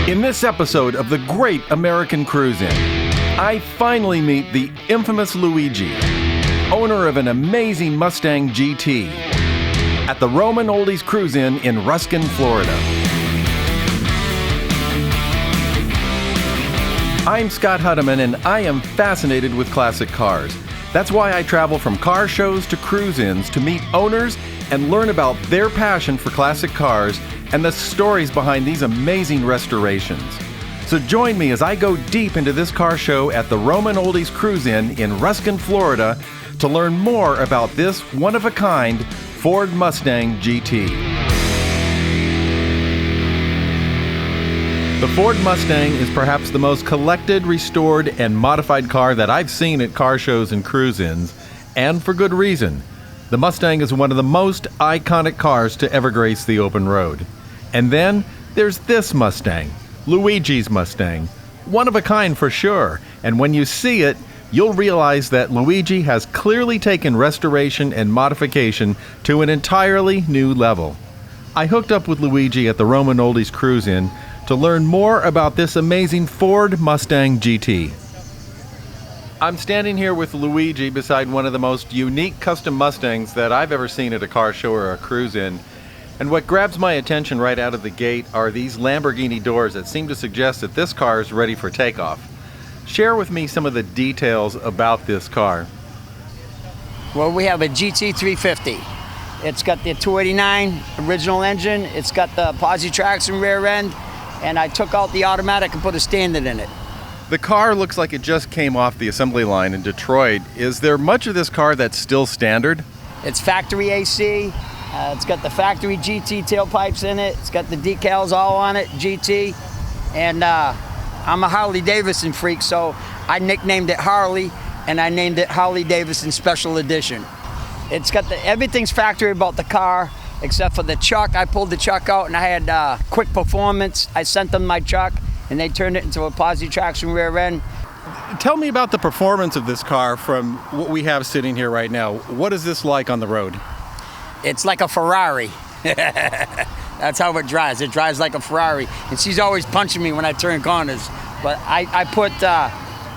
In this episode of the Great American Cruise-In, I finally meet the infamous Luigi, owner of an amazing Mustang GT, at the Roman Oldies Cruise-In in Ruskin, Florida. I'm Scott Hudeman, and I am fascinated with classic cars. That's why I travel from car shows to cruise-ins to meet owners and learn about their passion for classic cars and the stories behind these amazing restorations. So join me as I go deep into this car show at the Roman Oldies Cruise-In in Ruskin, Florida, to learn more about this one-of-a-kind Ford Mustang GT. The Ford Mustang is perhaps the most collected, restored, and modified car that I've seen at car shows and cruise-ins, and for good reason. The Mustang is one of the most iconic cars to ever grace the open road. And then there's this Mustang, Luigi's Mustang. One of a kind for sure, and when you see it, you'll realize that Luigi has clearly taken restoration and modification to an entirely new level. I hooked up with Luigi at the Roman Oldies Cruise-In to learn more about this amazing Ford Mustang GT. I'm standing here with Luigi beside one of the most unique custom Mustangs that I've ever seen at a car show or a cruise-in. And what grabs my attention right out of the gate are these Lamborghini doors that seem to suggest that this car is ready for takeoff. Share with me some of the details about this car. Well, we have a GT350. It's got the 289 original engine. It's got the posi traction rear end, and I took out the automatic and put a standard in it. The car looks like it just came off the assembly line in Detroit. Is there much of this car that's still standard? It's factory AC. It's got the factory GT tailpipes in it. It's got the decals all on it, GT. And I'm a Harley Davidson freak, so I nicknamed it Harley, and I named it Harley Davidson Special Edition. It's got everything's factory about the car, except for the chuck. I pulled the chuck out, and I had quick performance. I sent them my chuck, and they turned it into a posi traction rear end. Tell me about the performance of this car from what we have sitting here right now. What is this like on the road? It's like a Ferrari. That's how it drives. It drives like a Ferrari. And she's always punching me when I turn corners. But I put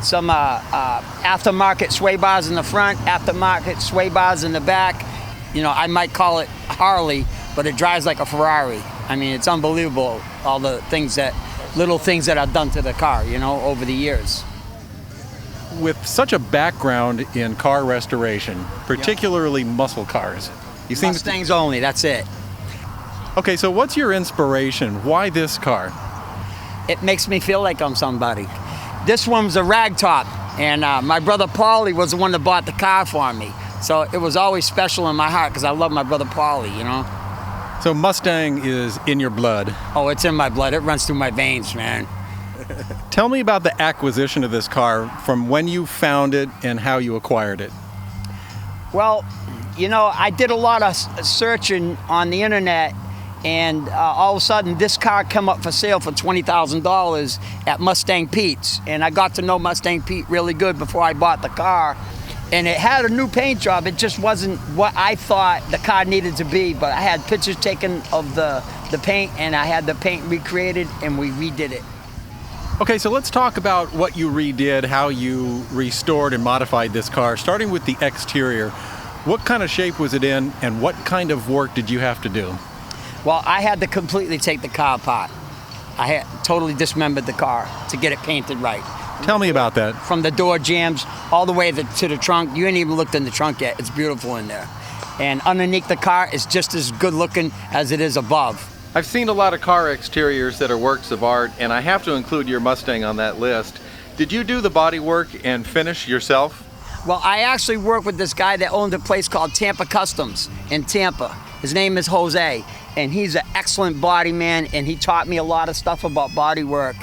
some aftermarket sway bars in the front, aftermarket sway bars in the back. You know, I might call it Harley, but it drives like a Ferrari. I mean, it's unbelievable, all the little things that I've done to the car, you know, over the years. With such a background in car restoration, particularly muscle cars, you seem Mustangs only, that's it. Okay, so what's your inspiration? Why this car? It makes me feel like I'm somebody. This one's a ragtop, and my brother Paulie was the one that bought the car for me. So it was always special in my heart because I love my brother Paulie, you know? So Mustang is in your blood. Oh, it's in my blood. It runs through my veins, man. Tell me about the acquisition of this car, from when you found it and how you acquired it. Well, you know, I did a lot of searching on the internet, and all of a sudden this car came up for sale for $20,000 at Mustang Pete's. And I got to know Mustang Pete really good before I bought the car. And it had a new paint job. It just wasn't what I thought the car needed to be, but I had pictures taken of the paint, and I had the paint recreated, and we redid it. Okay, so let's talk about what you redid, how you restored and modified this car, starting with the exterior. What kind of shape was it in, and what kind of work did you have to do? Well, I had to completely take the car apart. I had totally dismembered the car to get it painted right. Tell me about that. From the door jambs all the way to the trunk. You ain't even looked in the trunk yet. It's beautiful in there. And underneath the car is just as good looking as it is above. I've seen a lot of car exteriors that are works of art, and I have to include your Mustang on that list. Did you do the body work and finish yourself? Well, I actually worked with this guy that owned a place called Tampa Customs in Tampa. His name is Jose, and he's an excellent body man, and he taught me a lot of stuff about body work.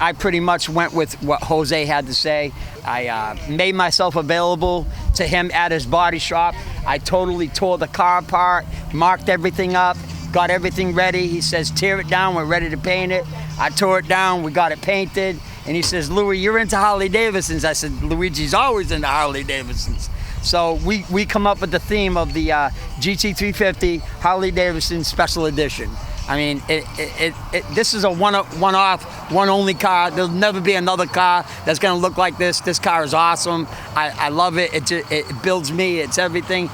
I pretty much went with what Jose had to say. I made myself available to him at his body shop. I totally tore the car apart, marked everything up, got everything ready. He says, tear it down, we're ready to paint it. I tore it down, we got it painted. And he says, Louie, you're into Harley Davidsons. I said, Luigi's always into Harley Davidsons. So we come up with the theme of the GT350 Harley Davidson Special Edition. I mean, this is a one-off, one-only car. There'll never be another car that's going to look like this. This car is awesome. I love it. It builds me. It's everything.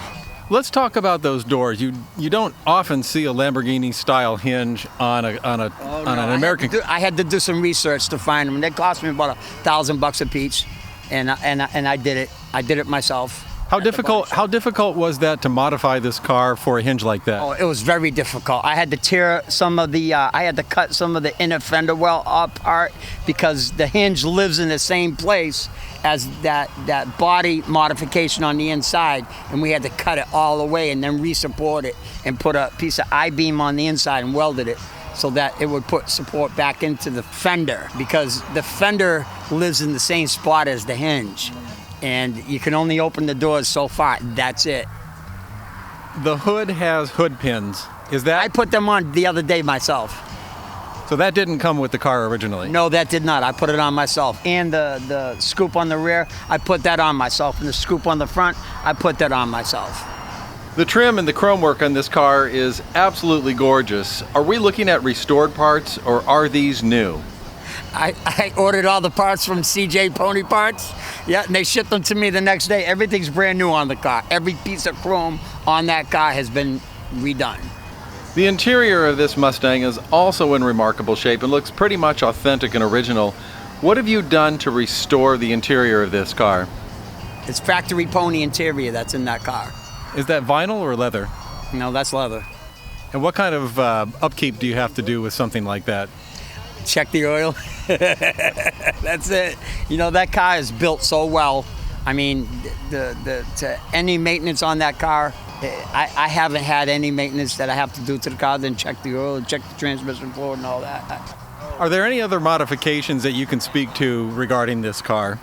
Let's talk about those doors. You don't often see a Lamborghini-style hinge on an American. I had to do some research to find them. They cost me about $1,000 a piece, and I did it. I did it myself. How difficult was that to modify this car for a hinge like that? Oh, it was very difficult. I had to tear some of the, I had to cut some of the inner fender well apart because the hinge lives in the same place as that body modification on the inside, and we had to cut it all away and then re-support it and put a piece of I-beam on the inside and welded it so that it would put support back into the fender, because the fender lives in the same spot as the hinge. And you can only open the doors so far. That's it. The hood has hood pins. Is that? I put them on the other day myself. So that didn't come with the car originally? No, that did not. I put it on myself. And the scoop on the rear, I put that on myself. And the scoop on the front, I put that on myself. The trim and the chrome work on this car is absolutely gorgeous. Are we looking at restored parts, or are these new? I ordered all the parts from CJ Pony Parts. Yeah, and they shipped them to me the next day. Everything's brand new on the car. Every piece of chrome on that car has been redone. The interior of this Mustang is also in remarkable shape and looks pretty much authentic and original. What have you done to restore the interior of this car? It's factory pony interior that's in that car. Is that vinyl or leather? No, that's leather. And what kind of upkeep do you have to do with something like that? Check the oil. That's it. You know, that car is built so well. I mean, to any maintenance on that car, I haven't had any maintenance that I have to do to the car, then check the oil, check the transmission fluid and all that. Are there any other modifications that you can speak to regarding this car?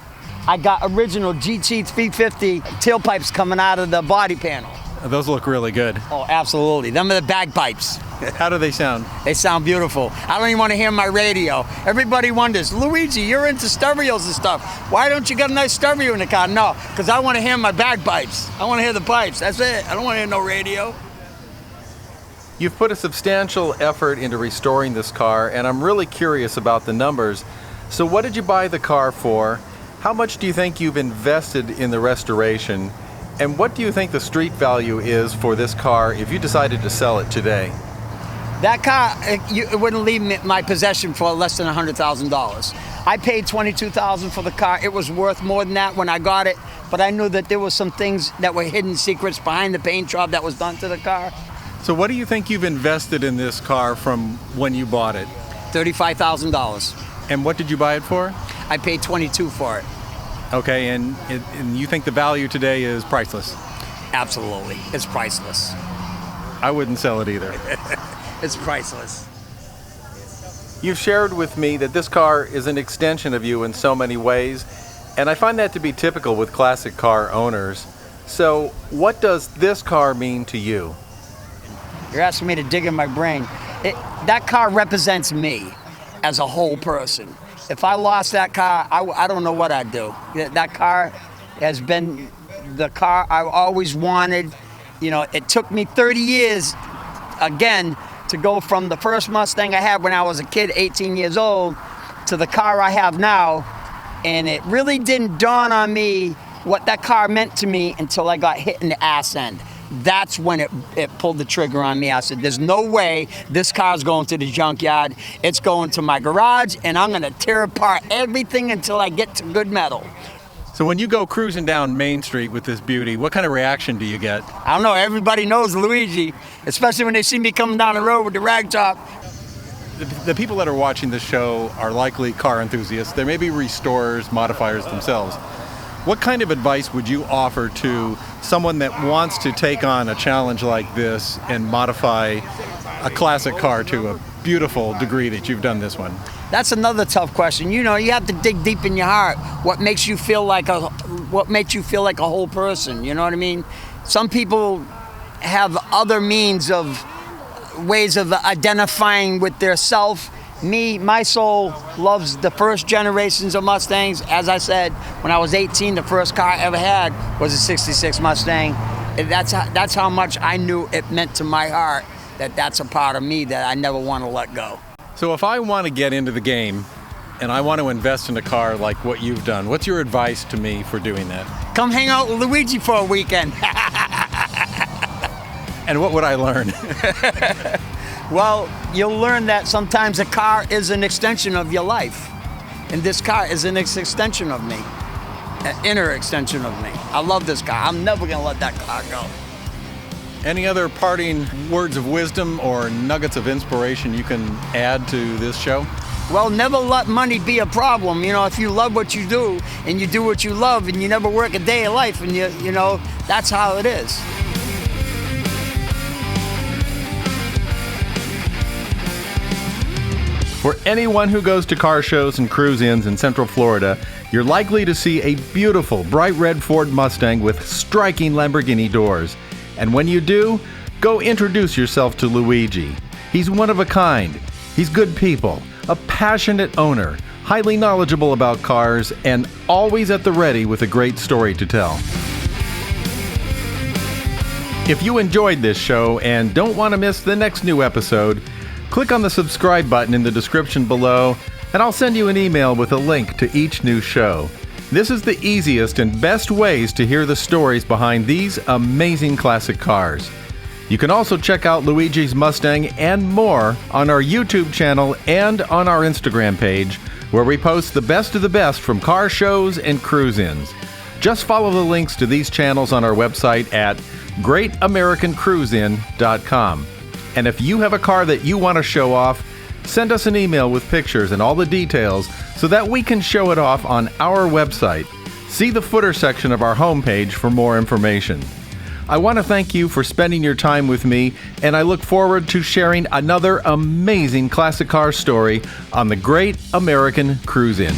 I got original GT350 tailpipes coming out of the body panel. Those look really good. Oh, absolutely. Them are the bagpipes. How do they sound? They sound beautiful. I don't even want to hear my radio. Everybody wonders, Luigi, you're into stereos and stuff. Why don't you got a nice stereo in the car? No, because I want to hear my bagpipes. I want to hear the pipes. That's it. I don't want to hear no radio. You've put a substantial effort into restoring this car, and I'm really curious about the numbers. So what did you buy the car for? How much do you think you've invested in the restoration? And what do you think the street value is for this car if you decided to sell it today? That car, it wouldn't leave my possession for less than $100,000. I paid $22,000 for the car. It was worth more than that when I got it, but I knew that there was some things that were hidden secrets behind the paint job that was done to the car. So what do you think you've invested in this car from when you bought it? $35,000. And what did you buy it for? I paid $22,000 for it. Okay, and you think the value today is priceless? Absolutely. It's priceless. I wouldn't sell it either. It's priceless. You've shared with me that this car is an extension of you in so many ways, and I find that to be typical with classic car owners. So, what does this car mean to you? You're asking me to dig in my brain. That car represents me as a whole person. If I lost that car, I don't know what I'd do. That car has been the car I always wanted. You know, it took me 30 years, again, to go from the first Mustang I had when I was a kid, 18 years old, to the car I have now. And it really didn't dawn on me what that car meant to me until I got hit in the ass end. That's when it pulled the trigger on me. I said, there's no way this car's going to the junkyard. It's going to my garage, and I'm going to tear apart everything until I get to good metal. So when you go cruising down Main Street with this beauty, what kind of reaction do you get? I don't know. Everybody knows Luigi, especially when they see me coming down the road with the rag top. The people that are watching this show are likely car enthusiasts. They may be restorers, modifiers themselves. What kind of advice would you offer to someone that wants to take on a challenge like this and modify a classic car to a beautiful degree that you've done this one? That's another tough question. You know, you have to dig deep in your heart. What makes you feel like a whole person? You know what I mean? Some people have other means of ways of identifying with their self. Me, my soul loves the first generations of Mustangs. As I said, when I was 18, the first car I ever had was a '66 Mustang. And that's how much I knew it meant to my heart that's a part of me that I never want to let go. So if I want to get into the game and I want to invest in a car like what you've done, what's your advice to me for doing that? Come hang out with Luigi for a weekend. And what would I learn? Well, you'll learn that sometimes a car is an extension of your life. And this car is an extension of me, an inner extension of me. I love this car. I'm never going to let that car go. Any other parting words of wisdom or nuggets of inspiration you can add to this show? Well, never let money be a problem. If you love what you do and you do what you love and you never work a day of life, and you know, that's how it is. For anyone who goes to car shows and cruise-ins in Central Florida, you're likely to see a beautiful bright red Ford Mustang with striking Lamborghini doors. And when you do, go introduce yourself to Luigi. He's one of a kind. He's good people, a passionate owner, highly knowledgeable about cars, and always at the ready with a great story to tell. If you enjoyed this show and don't want to miss the next new episode, click on the subscribe button in the description below, and I'll send you an email with a link to each new show. This is the easiest and best ways to hear the stories behind these amazing classic cars. You can also check out Luigi's Mustang and more on our YouTube channel and on our Instagram page, where we post the best of the best from car shows and cruise-ins. Just follow the links to these channels on our website at greatamericancruisein.com. And if you have a car that you want to show off, send us an email with pictures and all the details so that we can show it off on our website. See the footer section of our homepage for more information. I want to thank you for spending your time with me, and I look forward to sharing another amazing classic car story on the Great American Cruise-In.